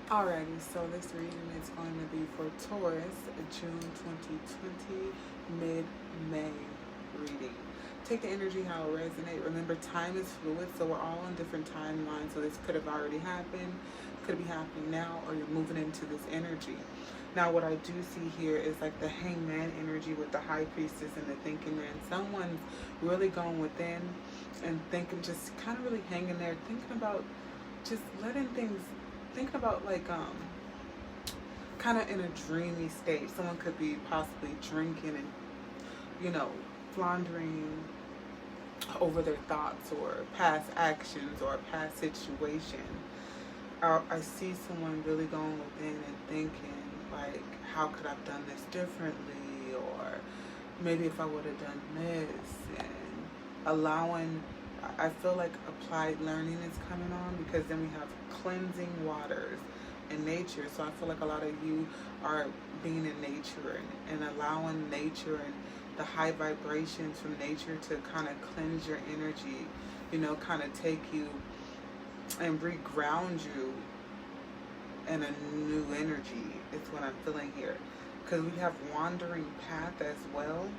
Alrighty, so this reading is going to be for Taurus, June 2020, mid-May reading. Take the energy how it resonates. Remember, time is fluid, so we're all on different timelines. So this could have already happened, could be happening now, or you're moving into this energy. Now, what I do see here is like the hangman energy with the high priestess and the thinking man. Someone's really going within and thinking, just kind of really hanging there, thinking about just letting things, thinking about like kind of in a dreamy state. Someone could be possibly drinking and, you know, floundering over their thoughts or past actions or past situation. I see someone really going within and thinking like, how could I have done this differently, or maybe if I would have done this, and allowing, I feel like applied learning is coming on, because then we have cleansing waters in nature. So I feel like a lot of you are being in nature and allowing nature and the high vibrations from nature to kind of cleanse your energy, you know, kind of take you and reground you in a new energy. It's what I'm feeling here, because we have wandering path as well,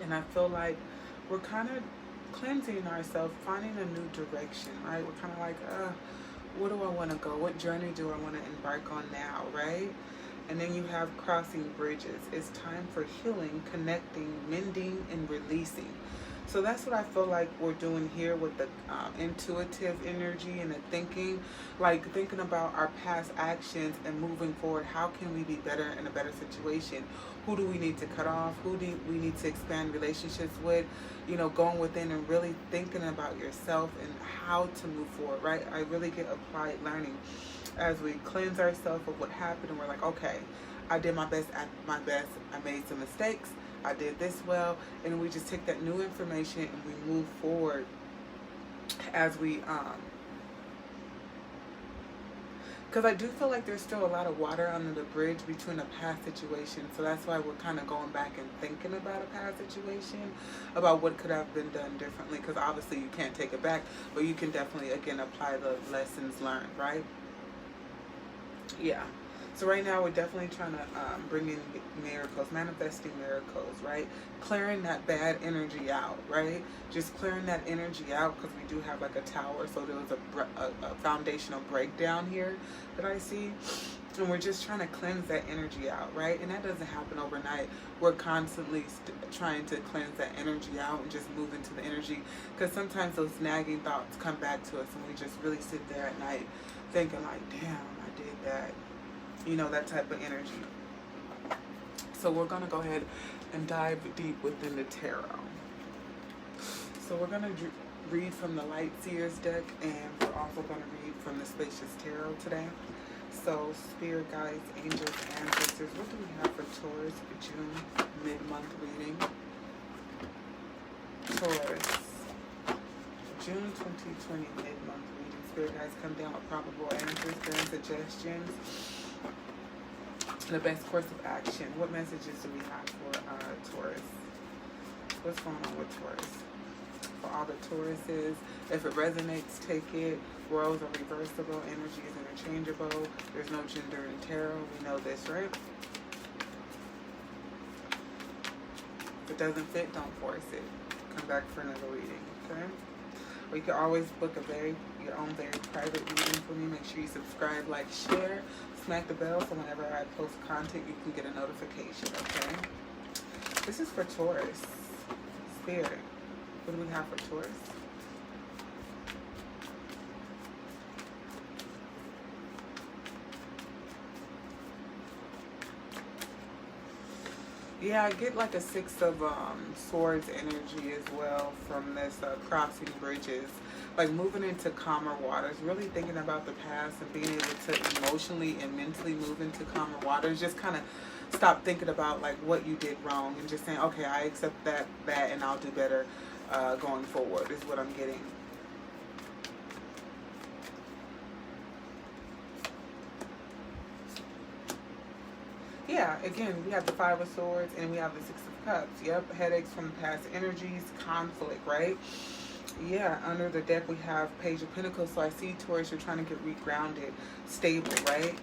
and I feel like we're kind of cleansing ourselves, finding a new direction, right? We're kind of like, where do I want to go? What journey do I want to embark on now, right? And then you have crossing bridges. It's time for healing, connecting, mending, and releasing. So that's what I feel like we're doing here with the intuitive energy and the thinking, like thinking about our past actions and moving forward. How can we be better in a better situation? Who do we need to cut off? Who do we need to expand relationships with? You know, going within and really thinking about yourself and how to move forward, right? I really get applied learning as we cleanse ourselves of what happened, and we're like, okay, I did my best, I made some mistakes, I did this well, and we just take that new information and we move forward as we because I do feel like there's still a lot of water under the bridge between a past situation. So that's why we're kind of going back and thinking about a past situation, about what could have been done differently, because obviously you can't take it back, but you can definitely, again, apply the lessons learned, right? Yeah. So right now we're definitely trying to bring in miracles, manifesting miracles, right? Clearing that bad energy out, right? Just clearing that energy out, because we do have like a tower. So there was a foundational breakdown here that I see. And we're just trying to cleanse that energy out, right? And that doesn't happen overnight. We're constantly trying to cleanse that energy out and just move into the energy. Because sometimes those nagging thoughts come back to us, and we just really sit there at night thinking like, damn, I did that. You know, that type of energy. So we're going to go ahead and dive deep within the tarot. So we're going to read from the Light Seers deck, and we're also going to read from the Spacious Tarot today. So Spirit Guides, Angels, Ancestors, what do we have for Taurus for June mid-month reading? Taurus, June 2020 mid-month reading. Spirit Guides come down with probable answers, grand suggestions, the best course of action. What messages do we have for Taurus? What's going on with Taurus? For all the Tauruses, if it resonates, take it. Worlds are reversible, energy is interchangeable. There's no gender in tarot. We know this, right? If it doesn't fit, don't force it. Come back for another reading, okay? Or you can always book your own very private reading for me. Make sure you subscribe, like, share, smack the bell so whenever I post content, you can get a notification, okay? This is for Taurus. Spirit. What do we have for Taurus? Yeah, I get like a Six of Swords energy as well from this crossing bridges, like moving into calmer waters, really thinking about the past and being able to emotionally and mentally move into calmer waters. Just kind of stop thinking about like what you did wrong and just saying, okay, I accept that and I'll do better going forward is what I'm getting. Yeah, again, we have the Five of Swords and we have the Six of Cups. Yep, headaches from past energies, conflict, right? Yeah, under the deck we have Page of Pentacles. So I see, Taurus, you're trying to get regrounded, stable, right?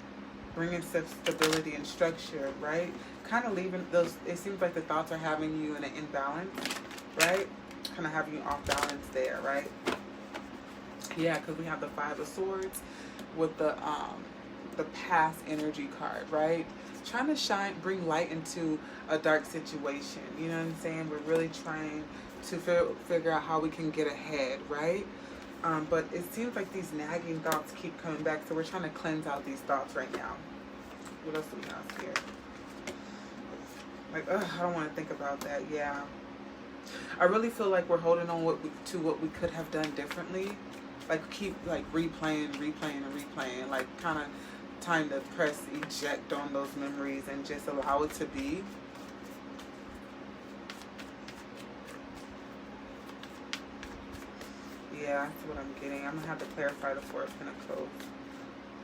Bringing stability and structure, right? Kind of leaving those, it seems like the thoughts are having you in an imbalance, right? Kind of having you off balance there, right? Yeah, because we have the Five of Swords with the past energy card, right? Trying to shine, bring light into a dark situation. You know what I'm saying? We're really trying to figure out how we can get ahead, right? But it seems like these nagging thoughts keep coming back, so we're trying to cleanse out these thoughts right now. What else do we have here? Like, I don't want to think about that. Yeah, I really feel like we're holding on to what we could have done differently. Like, keep like replaying and replaying. Like, kind of time to press eject on those memories and just allow it to be. Yeah, that's what I'm getting. I'm going to have to clarify the Four of Pentacles.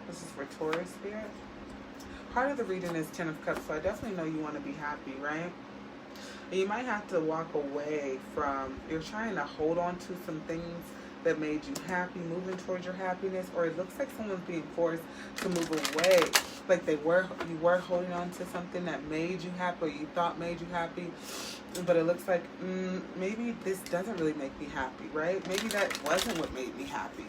This is for Taurus spirit. Part of the reading is Ten of Cups, so I definitely know you want to be happy, right? And you might have to walk away from, you're trying to hold on to some things that made you happy, moving towards your happiness, or it looks like someone's being forced to move away. Like you were holding on to something that made you happy, or you thought made you happy, but it looks like maybe this doesn't really make me happy, right? Maybe that wasn't what made me happy.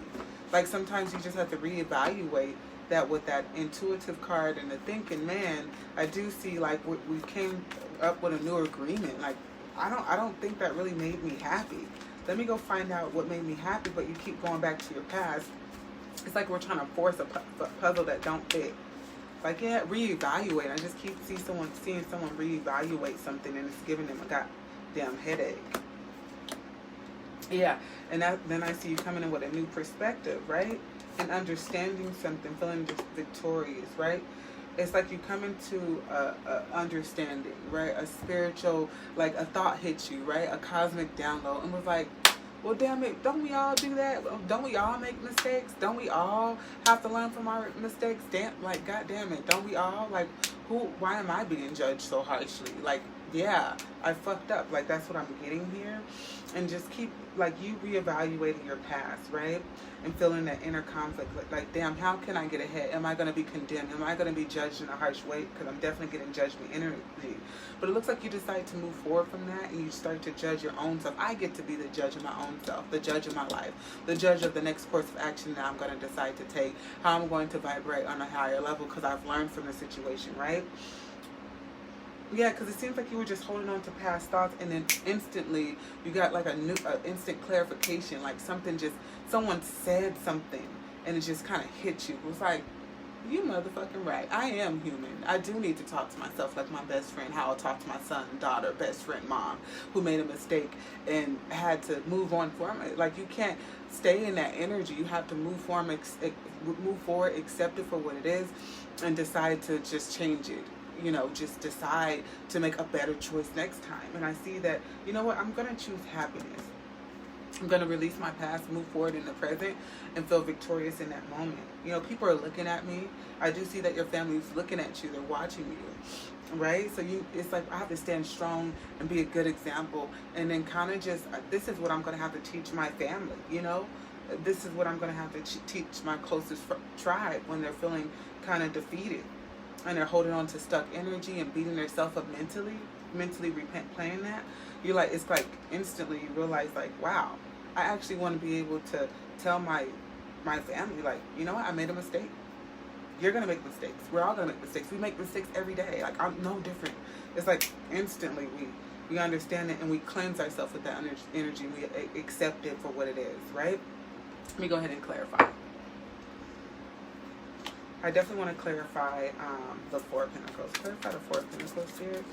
Like sometimes you just have to reevaluate that with that intuitive card and the thinking. Man, I do see like we came up with a new agreement. Like I don't think that really made me happy. Let me go find out what made me happy, but you keep going back to your past. It's like we're trying to force a puzzle that don't fit. Like, yeah, reevaluate. I just keep seeing someone reevaluate something, and it's giving them a goddamn headache. Yeah, and then I see you coming in with a new perspective, right? And understanding something, feeling just victorious, right? It's like you come into a understanding, right? A spiritual, like a thought hits you, right? A cosmic download, and was like, well, damn it, don't we all do that? Don't we all make mistakes? Don't we all have to learn from our mistakes? Damn, like, God damn it, don't we all? Like, why am I being judged so harshly? Like, yeah, I fucked up. Like, that's what I'm getting here. And just keep, like, you reevaluating your past, right? And feeling that inner conflict. Like, damn, how can I get ahead? Am I going to be condemned? Am I going to be judged in a harsh way? Because I'm definitely getting judgment energy. But it looks like you decide to move forward from that, and you start to judge your own self. I get to be the judge of my own self, the judge of my life, the judge of the next course of action that I'm going to decide to take, how I'm going to vibrate on a higher level because I've learned from the situation, right? Yeah, because it seems like you were just holding on to past thoughts, and then instantly you got like a new instant clarification, like someone said something, and it just kind of hit you. It was like, you motherfucking right. I am human. I do need to talk to myself like my best friend, how I talk to my son, daughter, best friend, mom, who made a mistake and had to move on from it. Like, you can't stay in that energy. You have to move forward, accept it for what it is, and decide to just change it. You know, just decide to make a better choice next time. And I see that, you know what, I'm going to choose happiness. I'm going to release my past, move forward in the present, and feel victorious in that moment. You know, people are looking at me. I do see that your family's looking at you. They're watching you, right? So it's like I have to stand strong and be a good example. And then kind of just, this is what I'm going to have to teach my family, you know? This is what I'm going to have to teach my closest tribe when they're feeling kind of defeated. And they're holding on to stuck energy and beating themselves up mentally replaying that. You're like, it's like instantly you realize, like, wow, I actually want to be able to tell my family, like, you know what, I made a mistake. You're going to make mistakes. We're all going to make mistakes. We make mistakes every day. Like, I'm no different. It's like instantly we understand it, and we cleanse ourselves with that energy. We accept it for what it is, right? Let me go ahead and clarify. I definitely want to clarify the Four of Pentacles. Clarify the Four of Pentacles, Spirit.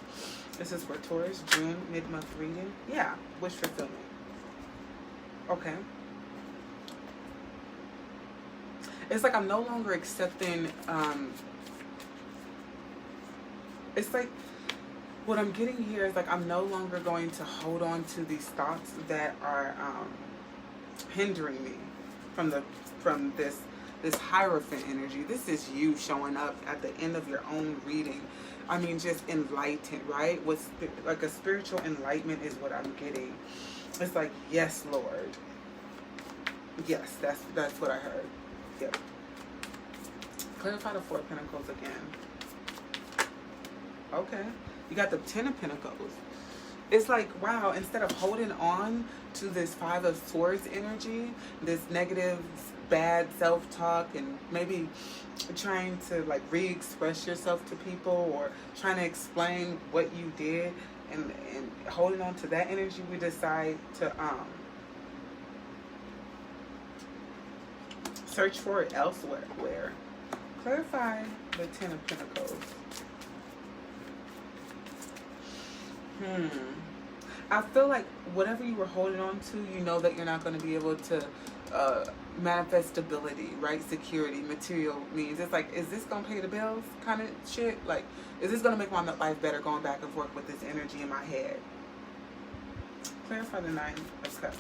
This is for Taurus, June, mid-month reading. Yeah, wish fulfillment. Okay. It's like I'm no longer accepting, it's like what I'm getting here is like I'm no longer going to hold on to these thoughts that are hindering me from this Hierophant energy. This is you showing up at the end of your own reading. I mean, just enlightened, right? Like a spiritual enlightenment is what I'm getting. It's like, yes, Lord. Yes, that's what I heard. Yep. Clarify the Four of Pentacles again. Okay. You got the Ten of Pentacles. It's like, wow, instead of holding on to this Five of Swords energy, this negative, bad self-talk, and maybe trying to like re-express yourself to people or trying to explain what you did and holding on to that energy, we decide to search for it elsewhere. Where? Clarify the Ten of Pentacles. I feel like whatever you were holding on to, you know that you're not going to be able to manifest stability, right? Security, material means. It's like, is this going to pay the bills kind of shit? Like, is this going to make my life better going back and forth with this energy in my head? Clarify the Nine of Cups.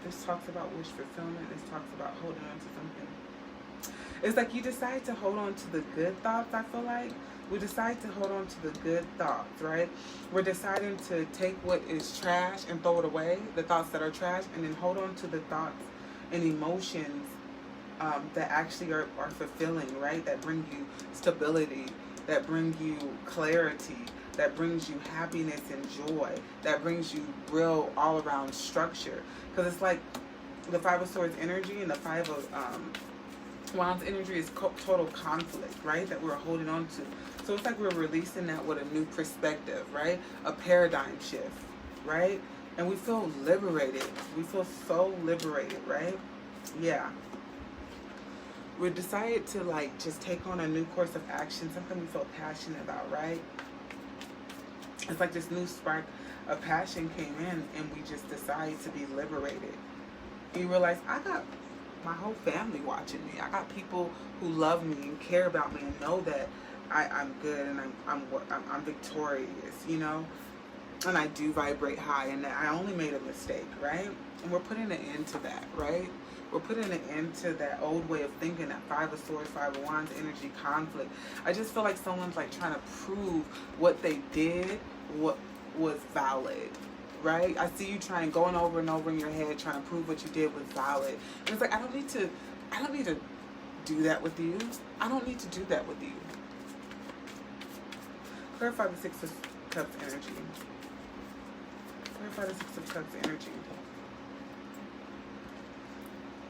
This talks about wish fulfillment. This talks about holding on to something. It's like you decide to hold on to the good thoughts, I feel like. We decide to hold on to the good thoughts, right? We're deciding to take what is trash and throw it away, the thoughts that are trash, and then hold on to the thoughts and emotions that actually are fulfilling, right? That bring you stability, that bring you clarity, that brings you happiness and joy, that brings you real all-around structure. Because it's like the Five of Swords energy and the Five of Wands energy is total conflict, right? That we're holding on to. So it's like we're releasing that with a new perspective, right? A paradigm shift, right? And we feel liberated. We feel so liberated, right? Yeah. We decided to like just take on a new course of action, something we feel passionate about, right? It's like this new spark of passion came in and we just decided to be liberated. And you realize, I got my whole family watching me. I got people who love me and care about me and know that I'm good and I'm victorious, you know, and I do vibrate high and that I only made a mistake, right? And we're putting an end to that, right? We're putting an end to that old way of thinking, that Five of Swords, Five of Wands energy conflict. I just feel like someone's like trying to prove what they did, what was valid. Right? I see you trying, going over and over in your head, trying to prove what you did was valid. And it's like, I don't need to do that with you. I don't need to do that with you. Clarify the Six of Cups energy. Clarify the Six of Cups energy.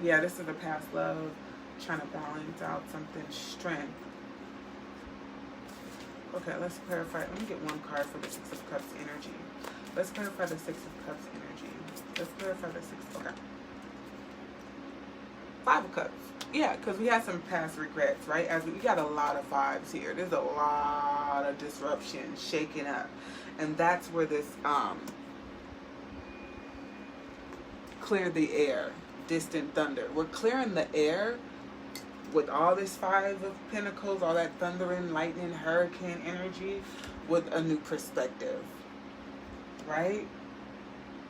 Yeah, this is a past love, trying to balance out something, strength. Okay, let's clarify. Let me get one card for the Six of Cups energy. Let's clarify the Six of Cups energy. Let's clarify the Six. Okay. Five of Cups. Yeah, because we had some past regrets, right? As we got a lot of vibes here. There's a lot of disruption, shaking up, and that's where this clear the air, distant thunder. We're clearing the air with all this Five of Pentacles, all that thundering, lightning, hurricane energy, with a new perspective. Right?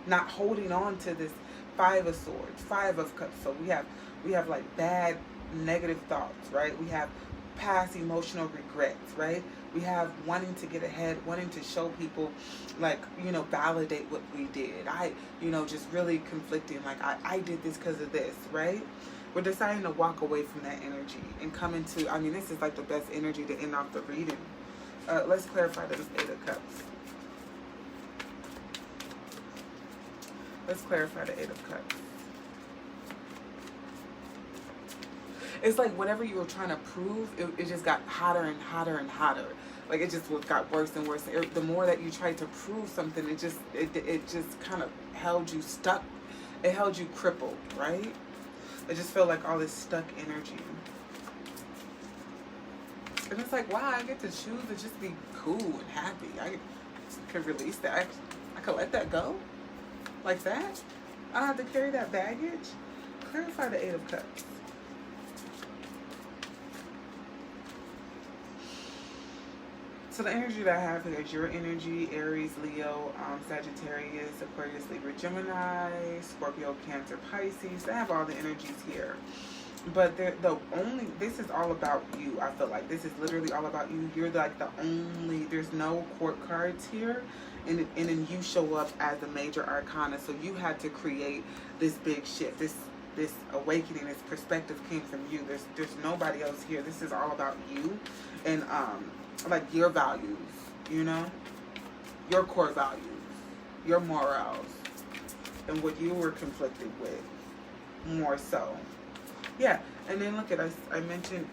Not holding on to this Five of Swords, Five of Cups. So we have like bad negative thoughts, right? We have past emotional regrets, right? We have wanting to get ahead, wanting to show people, like, you know, validate what we did. Just really conflicting, like I did this because of this, right? We're deciding to walk away from that energy and come into, this is like the best energy to end off the reading. Let's clarify this Eight of Cups. Let's clarify the Eight of Cups. It's like whatever you were trying to prove, it just got hotter and hotter and hotter. Like it just got worse and worse. The more that you tried to prove something, it just kind of held you stuck. It held you crippled, right? I just feel like all this stuck energy. And it's like, wow, I get to choose to just be cool and happy. I could release that. I could let that go. Like that? I don't have to carry that baggage. Clarify the Eight of Cups. So the energy that I have here is your energy, Aries, Leo, Sagittarius, Aquarius, Libra, Gemini, Scorpio, Cancer, Pisces. I have all the energies here. But this is all about you. I feel like this is literally all about you. You're like the only, there's no court cards here. And then you show up as the major arcana. So you had to create this big shift. This awakening, this perspective came from you. There's nobody else here. This is all about you and like your values, you know? Your core values, your morals, and what you were conflicted with, more so. Yeah, and then look at, I mentioned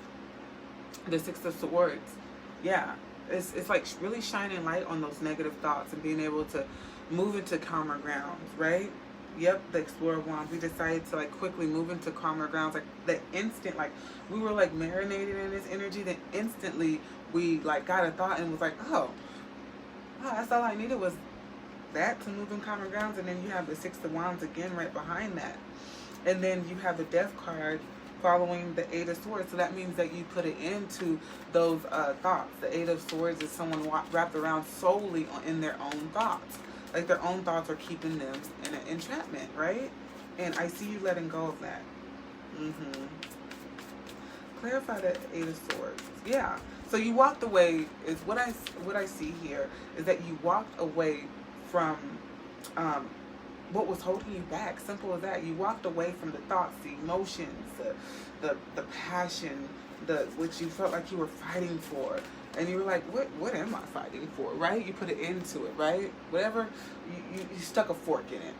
the Six of Swords. Yeah, it's like really shining light on those negative thoughts and being able to move into calmer grounds, right? Yep, the Explorer of Wands. We decided to like quickly move into calmer grounds. Like the instant, like we were like marinated in this energy, then instantly we like got a thought and was like, oh, that's all I needed was that to move in calmer grounds. And then you have the Six of Wands again right behind that. And then you have the Death card following the Eight of Swords. So that means that you put it into those thoughts. The Eight of Swords is someone wrapped around solely in their own thoughts. Like their own thoughts are keeping them in an entrapment, right? And I see you letting go of that. Clarify the Eight of Swords. Yeah. So you walked away, is what I see here, is that you walked away from what was holding you back. Simple as that. You walked away from the thoughts, the emotions, the passion, which you felt like you were fighting for. And you were like, what am I fighting for, right? You put it into it, right? Whatever, you stuck a fork in it.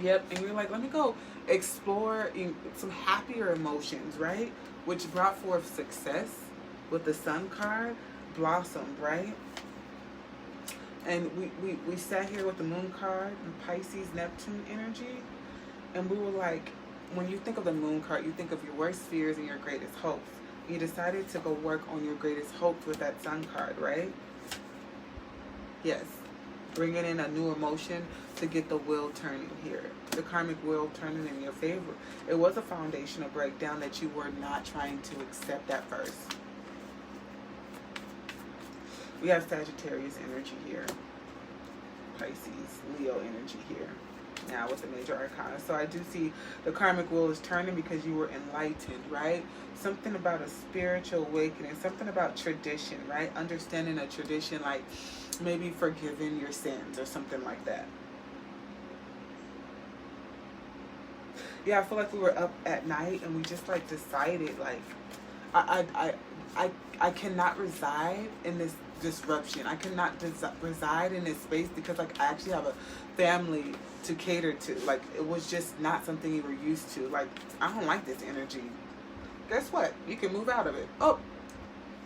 Yep, and you're like, let me go explore some happier emotions, right? Which brought forth success with the Sun card, blossomed, right? And we sat here with the Moon card and Pisces, Neptune energy. And we were like, when you think of the Moon card, you think of your worst fears and your greatest hopes. You decided to go work on your greatest hopes with that Sun card, right? Yes. Bringing in a new emotion to get the wheel turning here. The karmic wheel turning in your favor. It was a foundational breakdown that you were not trying to accept at first. We have Sagittarius energy here. Pisces, Leo energy here. Now with the major arcana. So I do see the karmic wheel is turning because you were enlightened, right? Something about a spiritual awakening. Something about tradition, right? Understanding a tradition, like maybe forgiving your sins or something like that. Yeah, I feel like we were up at night and we just like decided like I cannot reside in this disruption. I cannot reside in this space because like I actually have a family to cater to. Like it was just not something you were used to. Like I don't like this energy. Guess what? You can move out of it. Oh,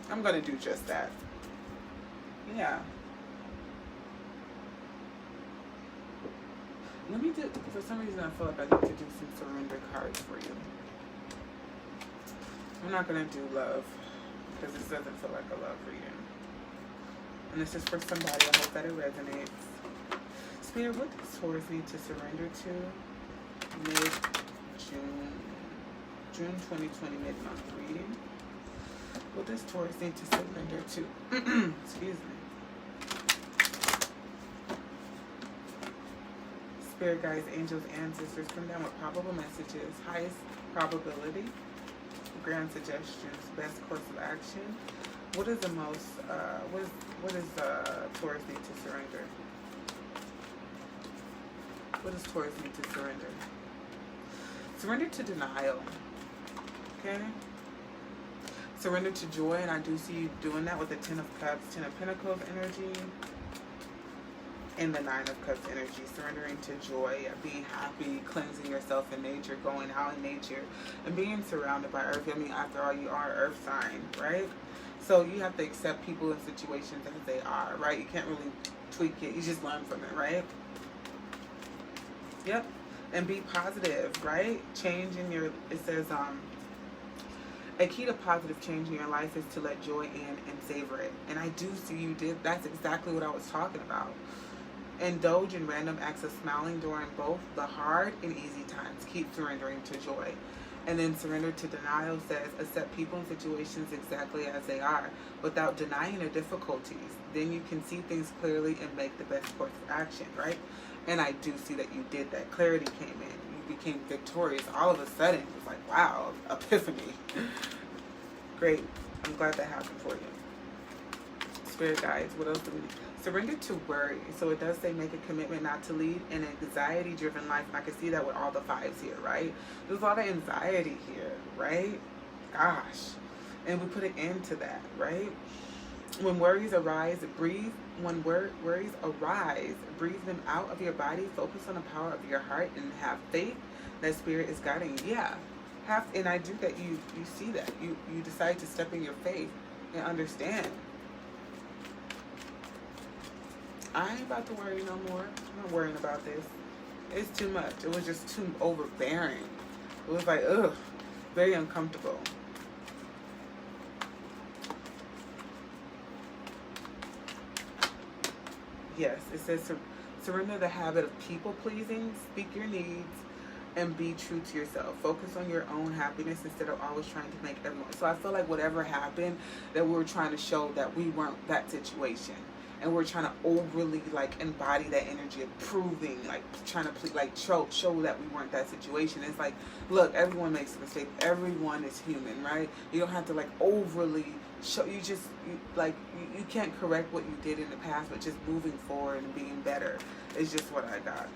I'm gonna do just that. Yeah. Let me do, for some reason I feel like I need to do some surrender cards for you. I'm not gonna do love because this doesn't feel like a love reading. And this is for somebody. I hope that it resonates. Spirit, what does Taurus need to surrender to? Mid-June. June 2020 mid-month reading. What does Taurus need to surrender to? Excuse me. Spirit guides, angels, ancestors, come down with probable messages, highest probability, grand suggestions, best course of action. What is the most, what does Taurus need to surrender? What does Taurus need to surrender? Surrender to denial, okay? Surrender to joy, and I do see you doing that with the Ten of Cups, Ten of Pentacles energy, and the Nine of Cups energy. Surrendering to joy, being happy, cleansing yourself in nature, going out in nature, and being surrounded by earth. I mean, after all, you are an earth sign, right? So you have to accept people and situations as they are, right? You can't really tweak it. You just learn from it, right? Yep. And be positive, right? Change in your, it says, a key to positive change in your life is to let joy in and savor it. And I do see you did. That's exactly what I was talking about. Indulge in random acts of smiling during both the hard and easy times. Keep surrendering to joy. And then surrender to denial says accept people and situations exactly as they are without denying the difficulties. Then you can see things clearly and make the best course of action, right? And I do see that you did that. Clarity came in. You became victorious all of a sudden. It was like, wow, epiphany. Great. I'm glad that happened for you. Spirit guides, what else do we need? Surrender to worry. So it does say make a commitment not to lead an anxiety-driven life. And I can see that with all the fives here, right? There's a lot of anxiety here, right? Gosh. And we put an end to that, right? When worries arise, breathe. When worries arise, breathe them out of your body. Focus on the power of your heart and have faith that spirit is guiding you. Yeah. And I do that. You see that. You decide to step in your faith and understand. I ain't about to worry no more. I'm not worrying about this. It's too much. It was just too overbearing. It was like, ugh, very uncomfortable. Yes, it says surrender the habit of people pleasing, speak your needs, and be true to yourself. Focus on your own happiness instead of always trying to make everyone. So I feel like whatever happened, that we were trying to show that we weren't that situation. And we're trying to overly like embody that energy of proving, like trying to like show that we weren't that situation. It's like, look, everyone makes a mistake. Everyone is human, right? You don't have to like overly show. You can't correct what you did in the past, but just moving forward and being better is just what I got.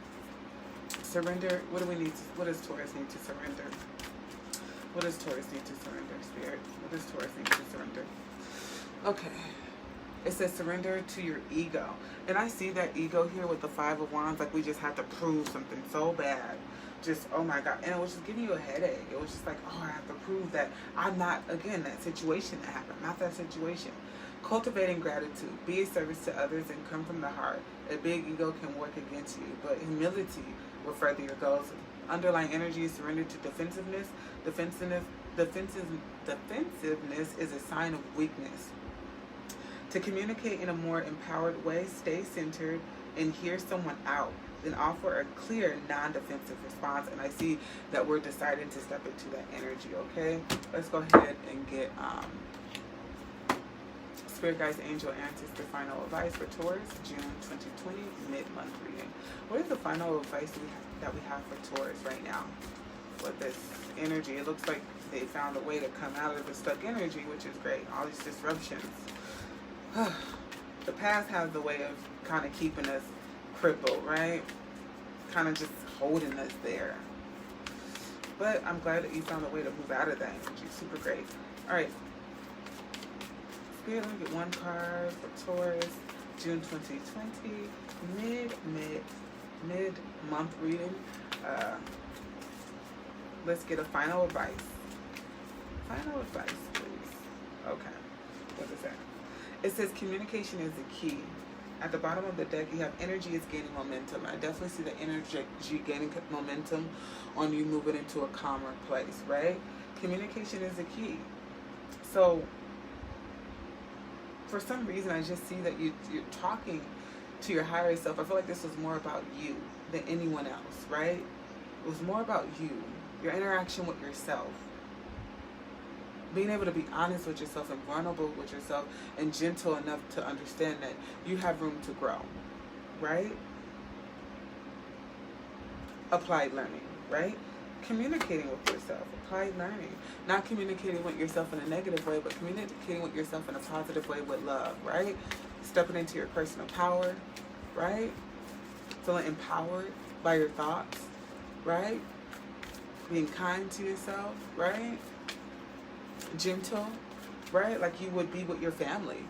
Surrender. What do we need? What does Taurus need to surrender? What does Taurus need to surrender, Spirit? What does Taurus need to surrender? Okay. It says surrender to your ego. And I see that ego here with the Five of Wands, like we just had to prove something so bad. Just, oh my God. And it was just giving you a headache. It was just like, oh, I have to prove that I'm not, again, that situation that happened. Not that situation. Cultivating gratitude. Be a service to others and come from the heart. A big ego can work against you, but humility will further your goals. Underlying energy is surrender to defensiveness. Defensiveness is a sign of weakness. To communicate in a more empowered way, stay centered and hear someone out. Then offer a clear, non-defensive response. And I see that we're deciding to step into that energy, okay? Let's go ahead and get Spirit Guides, Angel Ancestor final advice for Taurus, June 2020, mid-month reading. What is the final advice that we have for Taurus right now with this energy? It looks like they found a way to come out of the stuck energy, which is great. All these disruptions. The past has the way of kind of keeping us crippled, right? Kind of just holding us there. But I'm glad that you found a way to move out of that energy. Super great. All right. Spirit, let me get one card for Taurus, June 2020, mid-month reading. Let's get a final advice. Final advice, please. Okay. What is that? It says communication is the key. At the bottom of the deck, you have energy is gaining momentum. I definitely see the energy gaining momentum on you moving into a calmer place, right? Communication is the key. So, for some reason, I just see that you're talking to your higher self. I feel like this was more about you than anyone else, right? It was more about you, your interaction with yourself. Being able to be honest with yourself and vulnerable with yourself and gentle enough to understand that you have room to grow, right? Applied learning, right? Communicating with yourself, applied learning. Not communicating with yourself in a negative way, but communicating with yourself in a positive way with love, right? Stepping into your personal power, right? Feeling empowered by your thoughts, right? Being kind to yourself, right? Gentle, right? Like you would be with your family.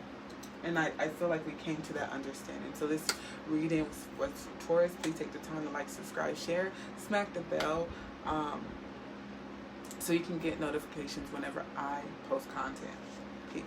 And I feel like we came to that understanding. So this reading was for Taurus. Please take the time to like, subscribe, share, smack the bell, so you can get notifications whenever I post content. Peace.